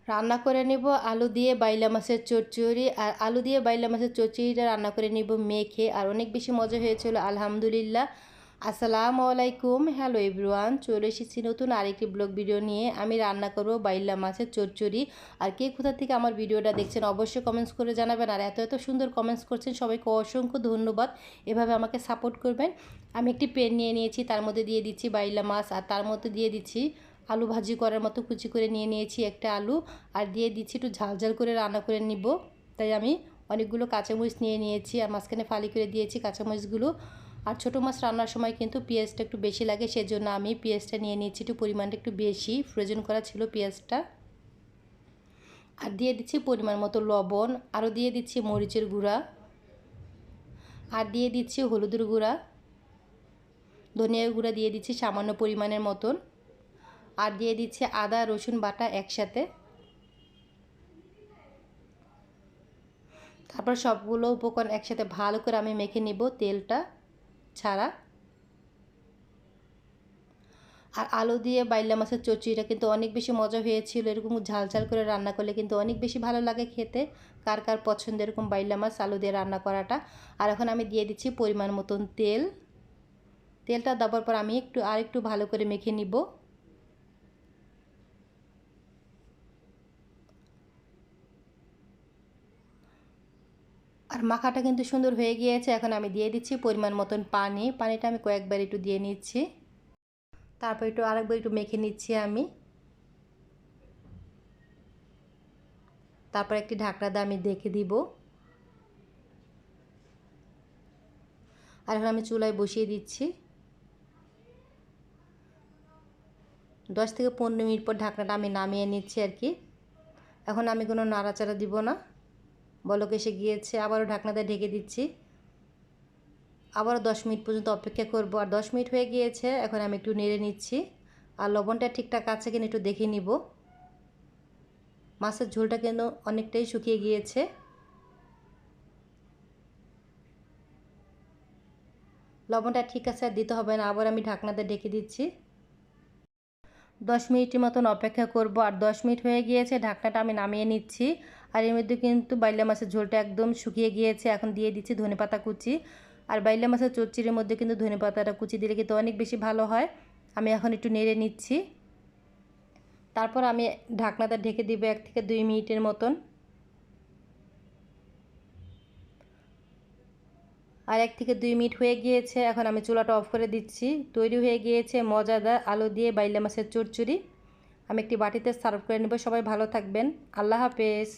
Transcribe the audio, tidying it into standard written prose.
রান্না করে নিব আলু দিয়ে বাইলা মাছের চচ্চড়ি। আর আলু দিয়ে বাইলা মাছের চচ্চড়িটা রান্না করে নিব মেখে, আর অনেক বেশি মজা হয়েছিল আলহামদুলিল্লাহ। আসসালামু আলাইকুম, হ্যালো এভরিওয়ান, চলে এসেছি নতুন আরেকটি ব্লগ ভিডিও নিয়ে। আমি রান্না করব বাইলা মাছের চচ্চড়ি। আর কে কোথা থেকে আমার ভিডিওটা দেখছেন অবশ্যই কমেন্টস করে জানাবেন। আর এত এত সুন্দর কমেন্টস করছেন, সবাইকে অসংখ্য ধন্যবাদ। এভাবে আমাকে সাপোর্ট করবেন। আমি একটি পেন নিয়ে নিয়েছি, তার মধ্যে দিয়ে দিচ্ছি বাইলা মাছ, আর তার মধ্যে দিয়ে দিচ্ছি আলু ভাজি করার মতো কুচি করে নিয়ে নিয়েছি একটা আলু, আর দিয়ে দিচ্ছি একটু ঝাল ঝাল করে রান্না করে নিব। তাই আমি অনেকগুলো কাঁচামরিচ নিয়ে নিয়েছি, আর মাঝখানে ফালি করে দিয়েছি কাঁচামরিচগুলো। আর ছোটো মাছ রান্নার সময় কিন্তু পেঁয়াজটা একটু বেশি লাগে, সেজন্য আমি পেঁয়াজটা নিয়ে নিয়েছি একটু পরিমাণটা একটু বেশি, ফ্রোজেন করা ছিল পেঁয়াজটা। আর দিয়ে দিচ্ছি পরিমাণ মতো লবণ, আরও দিয়ে দিচ্ছি মরিচের গুঁড়া, আর দিয়ে দিচ্ছি হলুদের গুঁড়া, ধনিয়ার গুঁড়া দিয়ে দিচ্ছি সামান্য পরিমাণের মতন, আর দিয়ে দিচ্ছি আদা রসুন বাটা একসাথে। তারপর সবগুলো উপকরণ একসাথে ভালো করে আমি মেখে নেব তেলটা ছাড়া। আর আলু দিয়ে বাইলা মাছের চচ্চড়িটা কিন্তু অনেক বেশি মজা হয়েছিল। এরকম ঝাল ঝাল করে রান্না করলে কিন্তু অনেক বেশি ভালো লাগে খেতে। কার কার পছন্দ এরকম বাইলা মাছ আলু দিয়ে রান্না করাটা। আর এখন আমি দিয়ে দিচ্ছি পরিমাণ মতন তেল। তেলটা দেওয়ার পর আমি আরেকটু ভালো করে মেখে নিব। আর মাখাটা কিন্তু সুন্দর হয়ে গিয়েছে। এখন আমি দিয়ে দিচ্ছি পরিমাণ মতন পানি। পানিটা আমি কয়েকবার একটু দিয়ে নিচ্ছি, তারপর একটু আরেকবার একটু মেখে নিচ্ছি আমি। তারপর একটি ঢাকনা দিয়ে আমি ঢেকে দিব। আর এখন আমি চুলায় বসিয়ে দিচ্ছি। 10 থেকে 15 মিনিট পর ঢাকনাটা আমি নামিয়ে নিচ্ছি আর কি। এখন আমি কোনো নাড়াচাড়া দিব না, বলক এসে গিয়েছে। আবারও ঢাকনা দিয়ে ঢেকে দিচ্ছি, আবারও 10 মিনিট পর্যন্ত অপেক্ষা করব। আর 10 মিনিট হয়ে গিয়েছে, এখন আমি একটু নেড়ে নিচ্ছি। আর লবণটা ঠিকঠাক আছে কিনা একটু দেখে নিব। মাছের ঝোলটা কিন্তু অনেকটাই শুকিয়ে গিয়েছে। লবণটা ঠিক আছে, আর দিতে হবে না। আবার আমি ঢাকনা দিয়ে ঢেকে দিচ্ছি। 10 মিনিটের মতন অপেক্ষা করব। আর 10 মিনিট হয়ে গিয়েছে, ঢাকনাটা আমি নামিয়ে নিচ্ছি। আর এর মধ্যে কিন্তু বাইলা মাছের ঝোলটা একদম শুকিয়ে গিয়েছে। এখন দিয়ে দিচ্ছি ধনেপাতা কুচি। আর বাইলা মাছের চচ্চড়ির মধ্যে কিন্তু ধনেপাতাটা কুচি দিলে কিন্তু অনেক বেশি ভালো হয়। আমি এখন একটু নেড়ে নিচ্ছি। তারপর আমি ঢাকনাটা ঢেকে দিব 1 থেকে 2 মিনিটের মতন। আর 1 থেকে 2 মিনিট হয়ে গিয়েছে, এখন আমি চুলাটা অফ করে দিচ্ছি। তৈরি হয়ে গিয়েছে মজাদার আলু দিয়ে বাইলা মাছের চচ্চড়ি। আমি একটি বাটিতে সার্ভ করে নেব। সবাই ভালো থাকবেন। আল্লাহ হাফেজ।